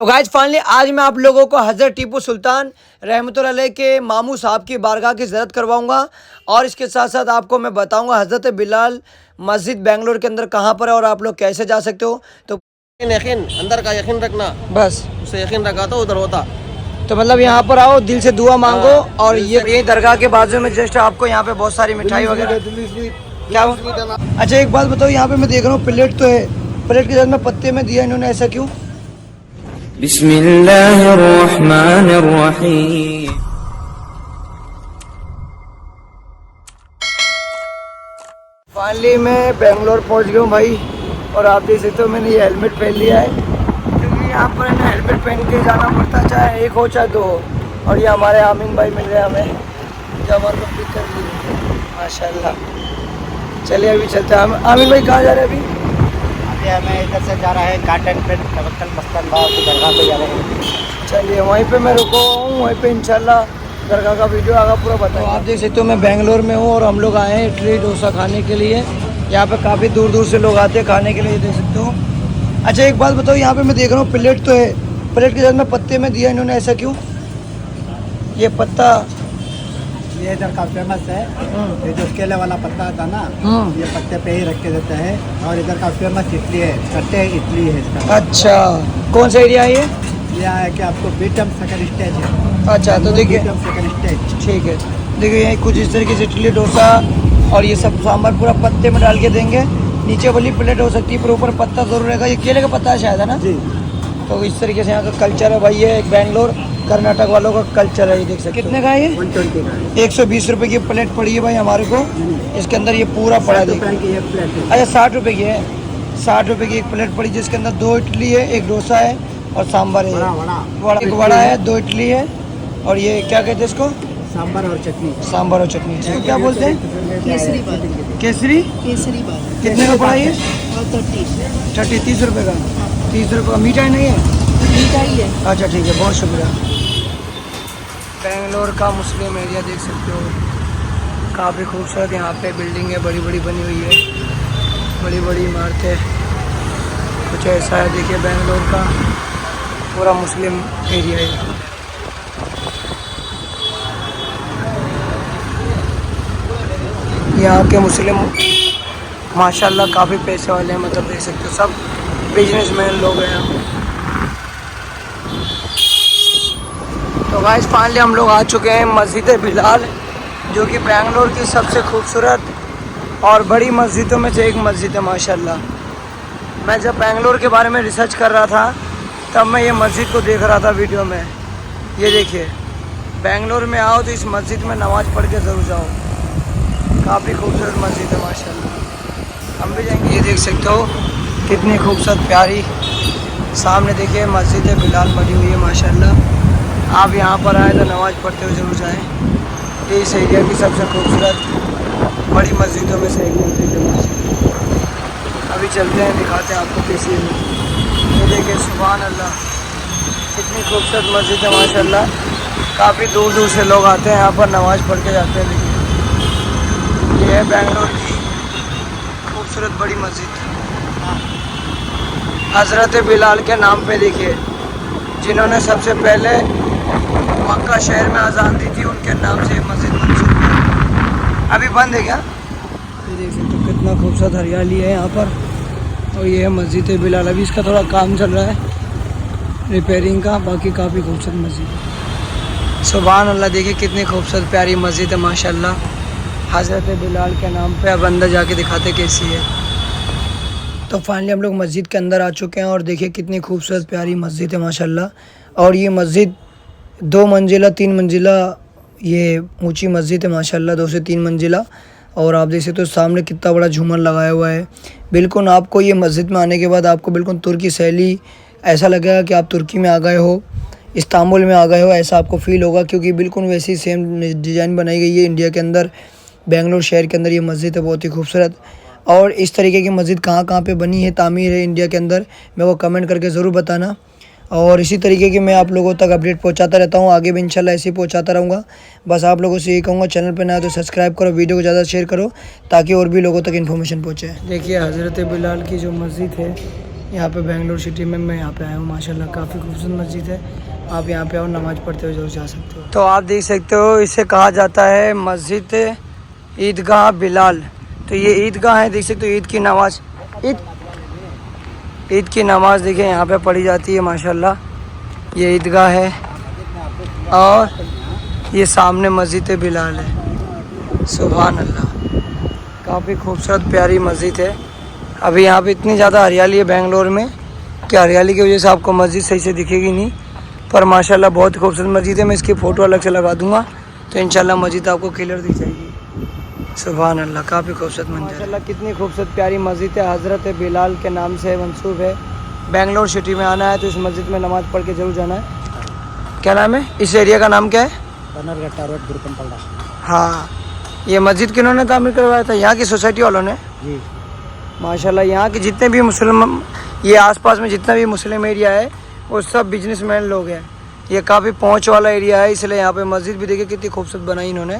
तो guys finally आज मैं आप लोगों को हज़रत टीपू सुल्तान रहमतुल्लाह अलैह के मामू साहब की बारगाह की ज़ियारत करवाऊंगा और इसके साथ साथ आपको मैं बताऊंगा हज़रत बिलाल मस्जिद बेंगलोर के अंदर कहां पर है और आप लोग कैसे जा सकते हो। तो यकीन अंदर का यकीन रखना, बस उसे यकीन रखा तो उधर होता। तो मतलब यहाँ पर आओ, दिल से दुआ मांगो और ये दरगाह के बाजू में जस्ट आपको यहाँ पे बहुत सारी मिठाई वगैरह क्या हो। अच्छा एक बात बताओ, यहाँ पे मैं देख रहा हूँ प्लेट तो है, प्लेट के साथ में पत्ते में दिया इन्होंने, ऐसा क्यों? बिस्मिल्लाहिर्रहमानिर्रहीम। फाइनली मैं बेंगलोर पहुंच गया हूँ भाई, और आप देख सकते हो मैंने ये हेलमेट पहन लिया है क्योंकि यहाँ पर ना हेलमेट पहन के जाना पड़ता, चाहे एक हो चाहे दो हो। और ये हमारे आमीन भाई मिल रहे हैं हमें, जो हमारे को पिक कर लिए माशाल्लाह। चलिए अभी चलते हैं। आमीन भाई कहाँ जा रहे हैं अभी? हमें इधर से जा रहा है काटन पे तवक्कल मस्तान बाबा की दरगाह पे जा रहे हैं। चलिए वहीं पे मैं रुका हूँ, वहीं पे इंशाल्लाह दरगाह का वीडियो आगा पूरा बताओ। आप देख सकते हो मैं बेंगलोर में हूँ और हम लोग आए हैं इडली डोसा खाने के लिए। यहाँ पे काफ़ी दूर दूर से लोग आते हैं खाने के लिए, देख सकते हो। अच्छा एक बात बताओ, यहाँ पे मैं देख रहा हूँ प्लेट तो है, प्लेट के साथ में पत्ते में दिया इन्होंने, ऐसा क्यों? ये पत्ता ये इधर का फेमस है, ये जो केले वाला पत्ता आता ना, ये पत्ते पे ही रख के देते हैं। और इधर का फेमस इडली है, कट्टे इडली है इसका। अच्छा कौन सा एरिया है ये? है कि आपको बीटम सेकंड स्टेज है। अच्छा तो देखिए बीटम सेकंड स्टेज, ठीक है, देखिए ये कुछ इस तरीके से इडली डोसा और ये सब सांभर पूरा पत्ते में डाल के देंगे। नीचे वाली प्लेट हो सकती है पर ऊपर पत्ता जरूर रहेगा। ये केले का पत्ता है शायद, है ना जी। तो इस तरीके से यहाँ का कल्चर है भाई, ये एक बेंगलोर कर्नाटक वालों का कल्चर है। ये देख सकते हो। कितने का है ये? 120 का है। 120 रुपये की प्लेट पड़ी है भाई हमारे को। इसके अंदर ये पूरा पड़ा है, 60 देखिए। रुपए की एक प्लेट है। अच्छा 60 रुपये की है, 60 रुपये की एक प्लेट पड़ी जिसके अंदर 2 इडली है, एक डोसा है और सांभर है। एक वड़ा है, 2 इडली है और ये क्या कहते हैं इसको? सांभर और चटनी। सांभर और चटनी। इसको क्या बोलते हैं? केसरी बात। केसरी। केसरी बात कितने का पड़ा ये? और 30 30 रुपये का। 30 रुपये का। मीठा नहीं है? मीठा ही है। अच्छा ठीक है, बहुत शुक्रिया। बेंगलोर का मुस्लिम एरिया देख सकते हो, काफ़ी खूबसूरत यहाँ पे बिल्डिंग है, बड़ी बड़ी बनी हुई है, बड़ी बड़ी इमारतें, कुछ ऐसा है। देखिए बेंगलोर का पूरा मुस्लिम एरिया है। यहाँ के मुस्लिम माशाल्लाह काफ़ी पैसे वाले हैं, मतलब देख सकते हो सब बिजनेसमैन लोग हैं। तो गाइस फाइनली हम लोग आ चुके हैं मस्जिद बिलाल, जो कि बेंगलोर की सबसे खूबसूरत और बड़ी मस्जिदों में से एक मस्जिद है माशाल्लाह। मैं जब बेंगलोर के बारे में रिसर्च कर रहा था तब मैं ये मस्जिद को देख रहा था वीडियो में। ये देखिए, बेंगलोर में आओ तो इस मस्जिद में नमाज़ पढ़ के ज़रूर जाओ, काफ़ी खूबसूरत मस्जिद है माशाल्लाह। हम भी जाएंगे। ये देख सकते हो कितनी खूबसूरत प्यारी, सामने देखिए मस्जिद बिलाल बनी हुई है माशाल्लाह। आप यहाँ पर आए तो नमाज़ पढ़ते हुए जरूर जाएं। ये इस एरिया की सबसे खूबसूरत बड़ी मस्जिदों में से एक मस्जिद है माशाल्लाह। अभी चलते हैं, दिखाते हैं आपको कैसी है। ये देखिए सुभान अल्लाह, कितनी खूबसूरत मस्जिद है माशाल्लाह। काफ़ी दूर दूर से लोग आते हैं यहाँ पर नमाज़ पढ़ के जाते हैं। देखिए ये है बेंगलोर की खूबसूरत बड़ी मस्जिद, हज़रत बिलाल के नाम पे। देखिए जिन्होंने सबसे पहले मक्का शहर में अजान दी थी, उनके नाम से मस्जिद मंसूब है। अभी बंद है क्या? ये देख सकते हो कितना खूबसूरत हरियाली है यहाँ पर। और ये है मस्जिद बिलाल, अभी इसका थोड़ा काम चल रहा है रिपेयरिंग का, बाकी काफ़ी खूबसूरत मस्जिद है। सुभान अल्लाह, देखिए कितनी खूबसूरत प्यारी मस्जिद है माशाल्लाह, हज़रत बिलाल के नाम पे। अब अंदर जाके दिखाते कैसी है। तो फाइनली हम लोग मस्जिद के अंदर आ चुके हैं और देखिए कितनी खूबसूरत प्यारी मस्जिद है माशाल्लाह। और ये मस्जिद 2 मंजिला 3 मंजिला ये ऊंची मस्जिद है माशाल्लाह, 2 से 3 मंजिला। और आप देख सकते हो सामने कितना बड़ा झूमर लगाया हुआ है। बिल्कुल आपको ये मस्जिद में आने के बाद आपको बिल्कुल तुर्की शैली ऐसा लगेगा कि आप तुर्की में आ गए हो, इस्तांबुल में आ गए हो, ऐसा आपको फील होगा क्योंकि बिल्कुल वैसी सेम डिज़ाइन बनाई गई है इंडिया के अंदर। बेंगलोर शहर के अंदर ये मस्जिद है बहुत ही खूबसूरत। और इस तरीके की मस्जिद कहाँ कहाँ पे बनी है, तामीर है इंडिया के अंदर, मेरे को कमेंट करके ज़रूर बताना। और इसी तरीके की मैं आप लोगों तक अपडेट पहुंचाता रहता हूं, आगे भी इंशाल्लाह ऐसे ही पहुंचाता रहूँगा। बस आप लोगों से यही कहूँगा, चैनल पे नया तो सब्सक्राइब करो, वीडियो को ज़्यादा शेयर करो ताकि और भी लोगों तक इन्फॉर्मेशन पहुँचे। देखिए हज़रत बिलाल की जो मस्जिद है यहाँ पे बेंगलोर सिटी में मैं यहाँ पे आया हूँ माशाल्लाह, काफ़ी खूबसूरत मस्जिद है। आप यहाँ पे आओ, नमाज़ पढ़ते हुए जरूर जा सकते हो। तो आप देख सकते हो, इसे कहा जाता है मस्जिद ईदगाह बिलाल। तो ये ईदगाह है, देख सकते हो, ईद की नमाज़ ईद की नमाज़ देखिए यहाँ पे पढ़ी जाती है माशाल्लाह। ये ईदगाह है और ये सामने मस्जिद बिलाल है। सुभान अल्लाह, काफ़ी खूबसूरत प्यारी मस्जिद है। अभी यहाँ पे इतनी ज़्यादा हरियाली है बेंगलोर में कि हरियाली की वजह से आपको मस्जिद सही से दिखेगी नहीं, पर माशाल्लाह बहुत खूबसूरत मस्जिद है। मैं इसकी फ़ोटो अलग से लगा दूंगा तो इंशाल्लाह मस्जिद आपको क्लियर दिख जाएगी। सुभान अल्लाह, काफ़ी खूबसूरत मंदिर माशाल्लाह, कितनी खूबसूरत प्यारी मस्जिद है। हज़रत बिलाल के नाम से मंसूब है। बेंगलोर सिटी में आना है तो इस मस्जिद में नमाज़ पढ़ के जरूर जाना है। क्या नाम है इस एरिया का, नाम क्या है? पनरघट्टा रोड, गुरुकंपल्ला। हाँ, ये मस्जिद किन्होंने तामीर करवाया था? यहाँ की सोसाइटी वालों ने जी। माशाल्लाह। यहाँ के जितने भी मुस्लिम, ये आसपास में जितना भी मुस्लिम एरिया है वो सब बिजनेसमैन लोग हैं। ये काफ़ी पहुँच वाला एरिया है, इसलिए यहाँ पे मस्जिद भी देखिए कितनी खूबसूरत बनाई इन्होंने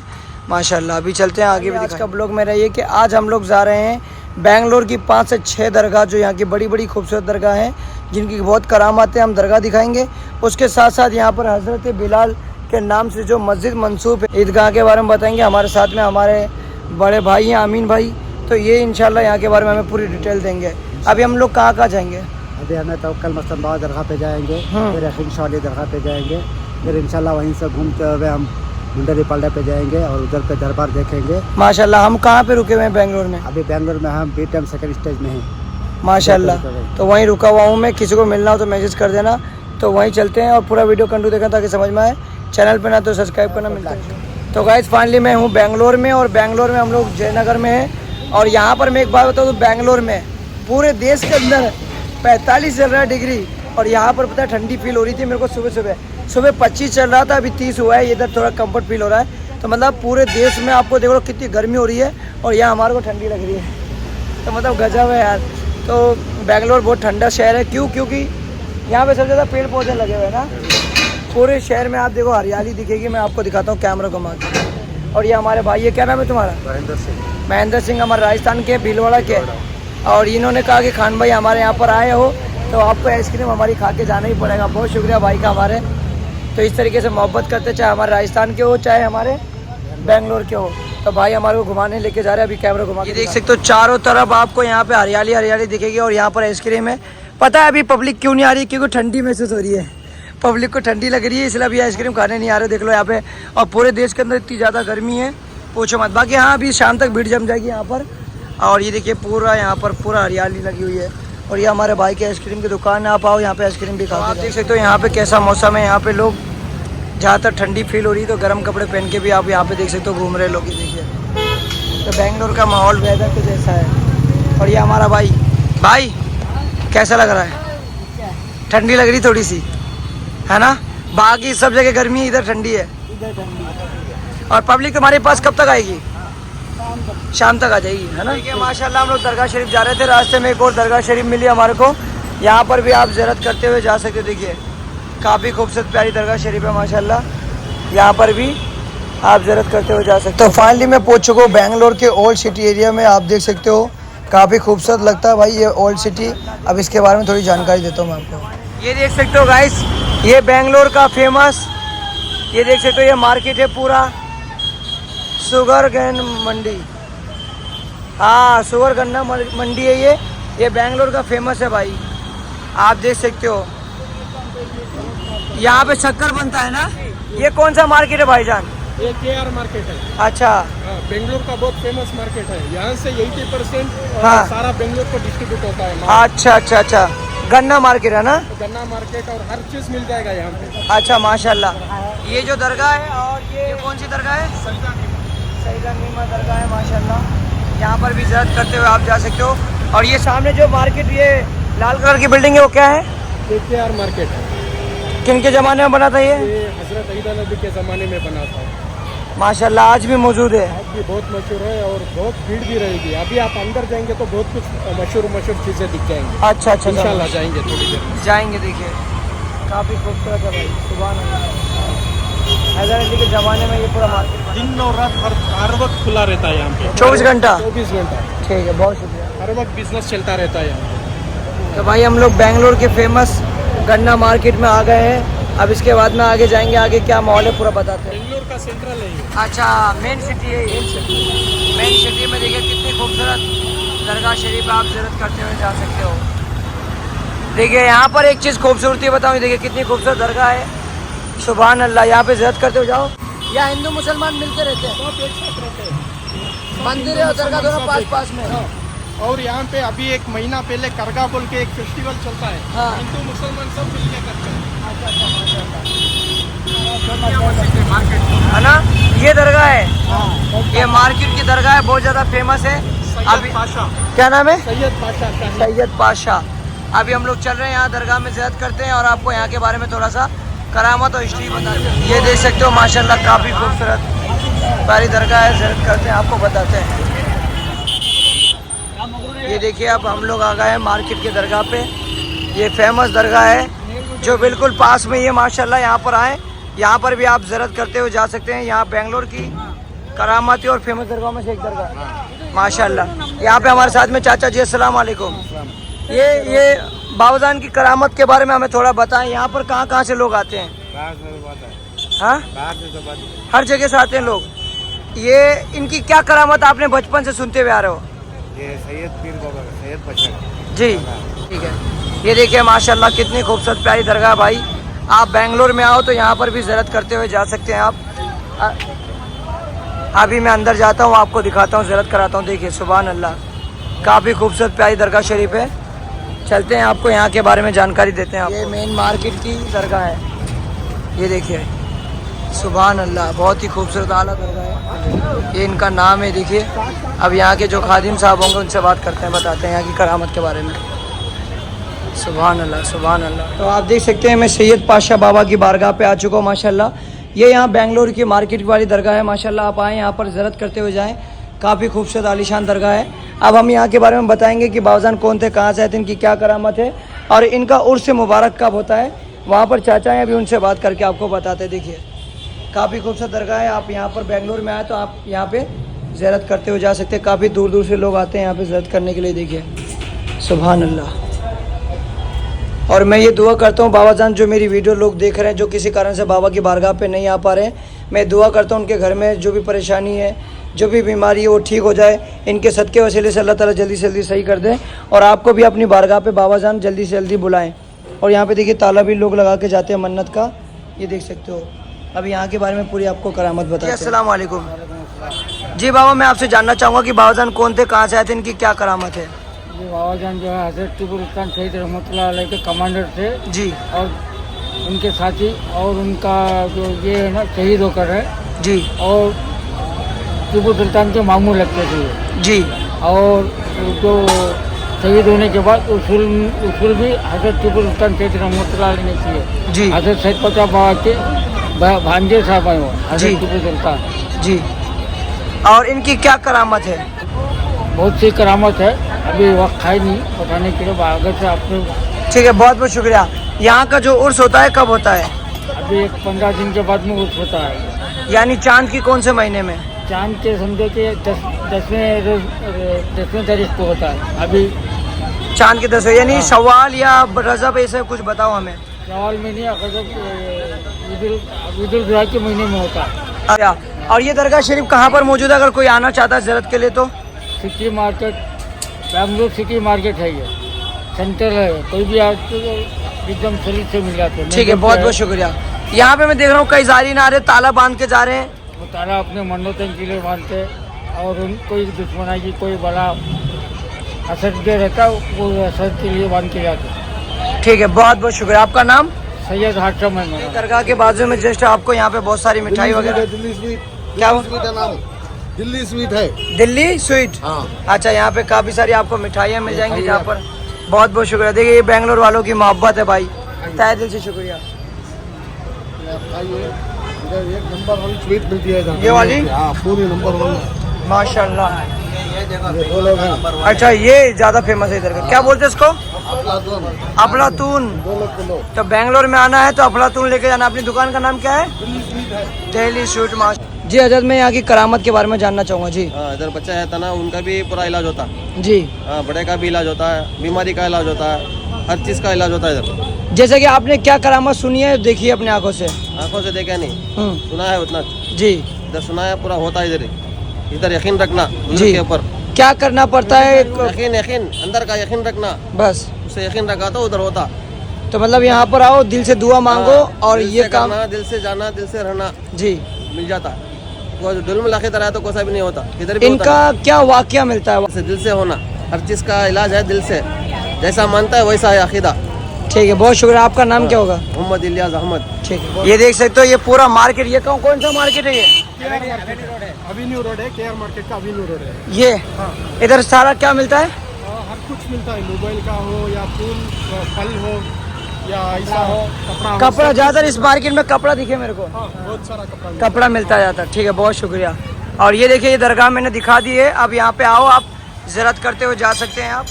माशाल्लाह। अभी चलते हैं आगे भी। आज का ब्लॉग मेरा ये कि आज हम लोग जा रहे हैं बेंगलोर की 5 से 6 दरगाह, जो यहाँ की बड़ी बड़ी खूबसूरत दरगाह हैं जिनकी बहुत करामात है, हम दरगाह दिखाएंगे। उसके साथ साथ यहाँ पर हज़रत बिलाल के नाम से जो मस्जिद मंसूब है, ईदगाह के बारे में बताएंगे। हमारे साथ में हमारे बड़े भाई हैं अमीन भाई, तो ये इंशाल्लाह यहाँ के बारे में हमें पूरी डिटेल देंगे। अभी हम लोग कहाँ कहाँ जाएंगे? अभी हमें तवक्कल मस्तनबाद दरगाह पे जाएंगे, फिर यकीन शाली दरगाह पे जाएंगे, फिर इंशाल्लाह वहीं से घूमते हुए हम मुंडरी पल्ले पे जाएंगे और उधर पे दरबार देखेंगे माशाल्लाह। हम कहाँ पे रुके हुए हैं बेंगलोर में? अभी बेंगलोर में हम बीटम सेकंड स्टेज में हैं माशाल्लाह, तो वहीं रुका हुआ हूँ मैं। किसी को मिलना हो तो मैसेज कर देना, तो वहीं चलते हैं और पूरा वीडियो कंटिन्यू देखना ताकि समझ में आए। चैनल पे ना तो सब्सक्राइब करना। मिलता है। तो गाइस फाइनली मैं हूँ बेंगलोर में, और बेंगलोर में हम लोग जयनगर में हैं। और यहाँ पर मैं एक बात बताऊँ तो बेंगलोर में पूरे देश के अंदर 45 चल रहा है डिग्री, और यहाँ पर पता है ठंडी फील हो रही थी मेरे को। सुबह 25 चल रहा था, अभी 30 हुआ है। इधर थोड़ा कंफर्ट फील हो रहा है। तो मतलब पूरे देश में आपको देखो कितनी गर्मी हो रही है और यहाँ हमारे को ठंडी लग रही है। तो मतलब गजब है यार। तो बेंगलोर बहुत ठंडा शहर है। क्योंकि यहाँ पे सबसे ज़्यादा पेड़ पौधे लगे हुए हैं ना। पूरे शहर में आप देखो हरियाली दिखेगी। मैं आपको दिखाता हूँ कैमरा घुमा के। और ये हमारे भाई, ये क्या नाम है तुम्हारा? महेंद्र सिंह, हमारे राजस्थान के भीलवाड़ा के। और इन्होंने कहा कि खान भाई हमारे यहाँ पर आए हो तो आपको आइसक्रीम हमारी खा के जाना ही पड़ेगा। बहुत शुक्रिया भाई का हमारे। तो इस तरीके से मोहब्बत करते, चाहे हमारे राजस्थान के हो चाहे हमारे बेंगलोर के हो। तो भाई हमारे को घुमाने लेके जा रहे हैं। अभी कैमरा घुमा के देख सकते हो, चारों तरफ आपको यहाँ पे हरियाली हरियाली दिखेगी। और यहाँ पर आइसक्रीम है। पता है अभी पब्लिक क्यों नहीं आ रही? क्योंकि ठंडी महसूस हो रही है, पब्लिक को ठंडी लग रही है, इसलिए अभी आइसक्रीम खाने नहीं आ रहे। देख लो यहाँ पे। और पूरे देश के अंदर इतनी ज़्यादा गर्मी है, पूछो मत। बाकी हाँ, अभी शाम तक भीड़ जम जाएगी यहाँ पर। और ये देखिए पूरा यहाँ पर पूरा हरियाली लगी हुई है। और ये हमारे भाई की आइसक्रीम की दुकान है, आप आओ यहाँ पे आइसक्रीम भी खाओ। आप देख सकते हो यहाँ पे कैसा मौसम है। यहाँ पे लोग जहाँ तक ठंडी फील हो रही है तो गर्म कपड़े पहन के भी आप यहाँ पे देख सकते हो घूम रहे लोग। देखिए तो बेंगलोर का माहौल, वेदर कुछ ऐसा है। और ये हमारा भाई कैसा लग रहा है? ठंडी लग रही थोड़ी सी, है ना? बाकी सब जगह गर्मी है, इधर ठंडी है। और पब्लिक तुम्हारे पास कब तक आएगी? शाम तक आ जाएगी, है ना? देखिए माशाल्लाह हम लोग दरगाह शरीफ जा रहे थे, रास्ते में एक और दरगाह शरीफ मिली हमारे को। यहाँ पर भी आप ज़ियारत करते हुए जा सकते हो। देखिए काफ़ी खूबसूरत प्यारी दरगाह शरीफ है माशाल्लाह। यहाँ पर भी आप ज़ियारत करते हुए जा सकते हो। तो फाइनली मैं पहुँच चुका हूँ बेंगलोर के ओल्ड सिटी एरिया में। आप देख सकते हो काफ़ी खूबसूरत लगता है भाई ये ओल्ड सिटी। अब इसके बारे में थोड़ी जानकारी देता हूँ मैं आपको। ये देख सकते हो गाइस, ये बेंगलोर का फेमस, ये देख सकते हो ये मार्केट है पूरा शुगर कैन मंडी। हाँ, शुगर गन्ना मंडी है ये बेंगलोर का फेमस है भाई। आप देख सकते हो यहाँ पे शक्कर बनता है ना। ये कौन सा मार्केट है भाईजान? ये KR मार्केट है। अच्छा, बेंगलोर का बहुत फेमस मार्केट है। यहाँ से 80% हाँ। सारा बेंगलोर को डिस्ट्रीब्यूट होता है। अच्छा, गन्ना मार्केट है ना? गन्ना मार्केट और हर चीज मिल जाएगा यहाँ पे। अच्छा माशाल्लाह। ये जो दरगाह है, और ये कौन सी दरगाह है? सईदा नीमा दरगाह है माशाल्लाह। यहाँ पर भी ज़ियारत करते हुए आप जा सकते हो। और ये सामने जो मार्केट, ये लाल कलर की बिल्डिंग है, वो क्या है? ये KR मार्केट है। किन के ज़माने में बना था ये? हजरत ईदा नबी के ज़माने में बना था माशाल्लाह। आज भी मौजूद है? आज भी बहुत मशहूर है और बहुत भीड़ भी रहेगी। अभी आप अंदर जाएंगे तो बहुत कुछ मशहूर चीज़ें दिख जाएंगी। अच्छा, इंशाल्लाह जाएंगे थोड़ी देर में। जाएंगे। देखिए काफ़ी खूबसूरत है भाई। सुभान अल्लाह। हैदर अली के ज़माने में ये पूरा मार्केट दिन और रात हर वक्त खुला रहता है यहाँ पे। 24 घंटा? 24 घंटा। ठीक है, बहुत शुक्रिया। हर वक्त बिजनेस चलता रहता है यहाँ पे। तो भाई हम लोग बेंगलोर के फेमस गन्ना मार्केट में आ गए हैं। अब इसके बाद में आगे जाएंगे, आगे क्या माहौल है पूरा बताते हैं। बेंगलोर का सेंट्रल है ये। अच्छा, मेन सिटी है ये। मेन सिटी में देखिए कितनी खूबसूरत दरगाह शरीफ आप ज़ियारत करते हुए जा सकते हो। देखिए यहाँ पर एक चीज़ खूबसूरती बताऊँ, देखिए कितनी खूबसूरत दरगाह है। सुभान अल्लाह, यहाँ पे ज़ियारत करते हुए जाओ। यहाँ हिंदू मुसलमान मिलते रहते हैं, सब एक साथ रहते हैं। मंदिर है और दरगाह दोनों पास पास में। हाँ। और यहाँ पे अभी 1 महीना पहले करगा बोल के एक फेस्टिवल चलता है। हाँ। हिंदू मुसलमान सब मिलके करते हैं। है ना, ये दरगाह है, ये मार्केट की दरगाह है, बहुत ज़्यादा फेमस है। अभी सैयद पाशा, क्या नाम है? सैयद पाशा शाही। सैयद पाशाह। अभी हम लोग चल रहे हैं यहाँ दरगाह में ज़ियारत करते हैं और आपको यहाँ के बारे में थोड़ा सा करामत और हिस्ट्री बताते हैं। ये देख सकते हो माशाल्लाह काफ़ी खूबसूरत प्यारी दरगाह है, ज़ियारत करते हैं, आपको बताते हैं। ये देखिए अब हम लोग आ गए हैं मार्केट की दरगाह पे। ये फेमस दरगाह है जो बिल्कुल पास में ही है माशाल्लाह। यहाँ पर आए, यहाँ पर भी आप ज़ियारत करते हुए जा सकते हैं। यहाँ बेंगलोर की करामाती और फेमस दरगाह में से एक दरगाह माशाल्लाह। यहाँ पे हमारे साथ में चाचा जी, अस्सलाम वालेकुम। ये बाबाजान की करामत के बारे में हमें थोड़ा बताएं। यहाँ पर कहाँ से लोग आते हैं? हाँ, हर जगह से आते हैं लोग। ये इनकी क्या करामत आपने बचपन से सुनते हुए आ रहे हो? ये सैयद पीर बाबा का, सैयद पाशा। जी ठीक है। ये देखिए माशाल्लाह कितनी खूबसूरत प्यारी दरगाह भाई। आप बेंगलोर में आओ तो यहाँ पर भी ज़ियारत करते हुए जा सकते हैं आप। अभी मैं अंदर जाता हूँ, आपको दिखाता हूँ, ज़ियारत कराता हूँ। देखिए सुभान अल्लाह, काफ़ी खूबसूरत प्यारी दरगाह शरीफ है। चलते हैं, आपको यहाँ के बारे में जानकारी देते हैं। ये मेन मार्केट की दरगाह है, ये देखिए सुभान अल्लाह, बहुत ही खूबसूरत आला दरगाह है। ये इनका नाम है, देखिए। अब यहाँ के जो खादिम साहब होंगे उनसे बात करते हैं, बताते हैं यहाँ की करामत के बारे में। सुभान अल्लाह, सुभान अल्लाह। तो आप देख सकते हैं मैं सैयद पाशा बाबा की बारगाह पे आ चुका हूँ माशाल्लाह। ये यहाँ बेंगलोर की मार्केट वाली दरगाह है माशाल्लाह। आप आएँ, यहाँ पर ज़ियारत करते हुए जाएँ, काफ़ी खूबसूरत आलीशान दरगाह है। अब हम यहाँ के बारे में बताएंगे कि बाबाजान कौन थे, कहाँ से आए थे, इनकी क्या करामत है और इनका उर्स मुबारक कब होता है। वहाँ पर चाचा हैं, अभी उनसे बात करके आपको बताते हैं। देखिए काफ़ी खूबसूरत दरगाह है। आप यहाँ पर बेंगलोर में आए तो आप यहाँ पे ज़ियारत करते हुए जा सकते हैं। काफ़ी दूर दूर से लोग आते हैं यहाँ पे ज़ियारत करने के लिए। देखिए सुभान अल्लाह। और मैं ये दुआ करता हूँ बाबाजान जो मेरी वीडियो लोग देख रहे हैं, जो किसी कारण से बाबा की बारगाह पे नहीं आ पा रहे हैं, मैं दुआ करता हूँ उनके घर में जो भी परेशानी है, जो भी बीमारी है वो ठीक हो जाए। इनके सदके वसीले से अल्लाह ताला जल्दी से जल्दी सही कर दे और आपको भी अपनी बारगाह पे बाबाजान जल्दी से जल्दी बुलाएं। और यहाँ पे देखिए ताला भी लोग लगा के जाते हैं मन्नत का, ये देख सकते हो। अब यहाँ के बारे में पूरी आपको करामत बताते हैं। अस्सलाम वालेकुम। जी बाबा, मैं आपसे जानना चाहूँगा कि बाबाजान कौन थे, कहाँ से आए थे, इनकी क्या करामत है? ये बाबाजान जो है हज़रत टीपू सुल्तान शहीद रहमतुल्लाह अलैह के कमांडर थे जी, और उनके साथी, और उनका जो ये है ना शहीद होकर है जी, और टीपू सुल्तान के मामू लगते थे ये। जी, और जो शहीद होने के बाद उसूल भी हज़रत टीपू सुल्तान शहीद रहमतुल्लाह अलैह ने किए। जी, हज़रत सैयद पाशा बाबा के भांजे साहब हैं वो, जी। हज़रत टीपू सुल्तान। जी। और इनकी क्या करामत है? बहुत सी करामत है, अभी वक्त है नहीं बताने के लिए, आगे से आपने। ठीक है, बहुत बहुत शुक्रिया। यहाँ का जो उर्स होता है कब होता है? अभी 15 दिन के बाद में उर्स होता है, यानी चांद की कौन से महीने में? चांद के समझे कि 10वें तारीख को होता है। अभी चांद के 10 यानी सवाल या रजब, ऐसे कुछ बताओ हमें। सवाल में नहीं, ईद उल के महीने में होता है। अच्छा, और ये दरगाह शरीफ कहाँ पर मौजूद है, अगर कोई आना चाहता है ज़ियारत के लिए तो? City market, Bengaluru city market है ये, सेंटर है, कोई भी आज तो एकदम सलीस से मिल जाते हैं। ठीक है, बहुत बहुत शुक्रिया। यहाँ पे मैं देख रहा हूँ कई जारीन आ रहे, ताला बांध के जा रहे हैं। वो ताला अपने मन्नतों के लिए बांधते हैं और उन कोई दुश्मनाई की कोई बड़ा असर जो रहता है वो असर के लिए बांध के जाते हैं। ठीक है, बहुत बहुत शुक्रिया। आपका नाम? सैयद हाशम है मेरा। दरगाह के बाजू में जस्ट आपको यहाँ पे बहुत सारी मिठाई वगैरह। दिल्ली स्वीट, क्या वो? स्वीट है नाम, दिल्ली स्वीट है। दिल्ली स्वीट। हाँ। अच्छा, यहाँ पे काफ़ी सारी आपको मिठाइयाँ मिल जाएंगी यहाँ पर। बहुत बहुत शुक्रिया। देखिए ये बेंगलोर वालों की मोहब्बत है भाई, तहे दिल से शुक्रिया। आइए, इधर एक नंबर वाली स्वीट मिलती है इधर। ये वाली? हाँ, पूरी नंबर वन। माशाल्लाह। ये 2 लोग हैं। अच्छा, ये ज़्यादा फेमस है इधर का, क्या बोलते हैं इसको? अफलातून, अफलातून। 2 लोग किलो। तो बेंगलोर में आना है तो अफलातून लेके जाना। अपनी दुकान का नाम क्या है? दिल्ली स्वीट है। दिल्ली स्वीट। माश जी हजरत, मैं यहाँ की करामत के बारे में जानना चाहूँगा जी। हाँ, इधर बच्चा रहता ना, उनका भी पूरा इलाज होता है। जी, हाँ, बड़े का भी इलाज होता है, बीमारी का इलाज होता है, हर चीज़ का इलाज होता है इधर। जैसे कि आपने क्या करामत सुनी है, देखिए अपने आंखों से। आंखों से देखा नहीं, सुना है उतना। जी इधर सुना है, पूरा होता है इधर ही। इधर यकीन रखना जी। बुजुर्ग के ऊपर, क्या करना पड़ता है? यकीन अंदर का यकीन रखना, बस उसे यकीन रखा तो उधर होता। तो मतलब यहाँ पर आओ, दिल से दुआ मांगो और दिल ये से काम। करना, दिल से जाना, दिल से रहना, जी। मिल जाता है। वो दिल में लाके तरह है तो कोई सा भी नहीं होता, किधर भी होता इनका क्या वाकया मिलता है? है। दिल से होना, हर चीज़ का इलाज है दिल से। जैसा मानता है वैसा है अकीदा। ठीक है, बहुत शुक्रिया। आपका नाम क्या होगा? मोहम्मद इलियास अहमद। ठीक है, ये देख सकते हो ये पूरा मार्केट। ये कौन सा मार्केट है ये? अवेन्यू रोड है, केआर मार्केट का अवेन्यू रोड है। ये इधर सारा क्या मिलता है? हर कुछ मिलता है, मोबाइल का हो या फूल, फल हो या ऐसा हो, कपड़ा हो, कपड़ा सब ज्यादा इस मार्केट में कपड़ा दिखे मेरे को। हाँ, बहुत सारा कपड़ा मिलता कपड़ा मिलता जाता है। ठीक है, बहुत शुक्रिया। और ये देखिए, ये दरगाह मैंने दिखा दी है। अब यहाँ पे आओ, आप ज़ियारत करते हुए जा सकते हैं आप।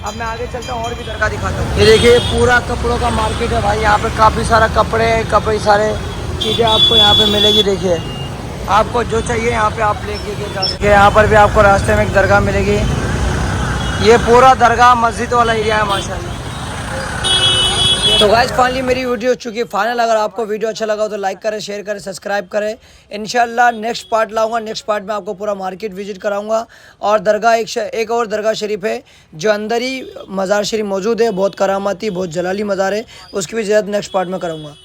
अब मैं आगे चलता हूँ और भी दरगाह दिखाता हूँ। ये देखिए, पूरा कपड़ों का मार्केट है भाई। यहाँ पे काफ़ी सारा कपड़े, काफ़ी सारे चीज़ें आपको यहाँ पे मिलेगी। देखिए, आपको जो चाहिए यहाँ पे आप लेके जा सकते हैं। यहाँ पर भी आपको रास्ते में एक दरगाह मिलेगी। ये पूरा दरगाह मस्जिद वाला एरिया है माशाल्लाह। तो गाइस फाइनली मेरी वीडियो हो चुकी है फाइनल। अगर आपको वीडियो अच्छा लगा हो तो लाइक करें, शेयर करें, सब्सक्राइब करें। इंशाल्लाह नेक्स्ट पार्ट लाऊंगा। नेक्स्ट पार्ट में आपको पूरा मार्केट विजिट कराऊंगा। और दरगाह एक और दरगाह शरीफ है जो अंदर ही मज़ार शरीफ मौजूद है। बहुत करामाती, बहुत जलाली मज़ार है। उसकी भी ज़ियारत नेक्स्ट पार्ट में कराऊंगा।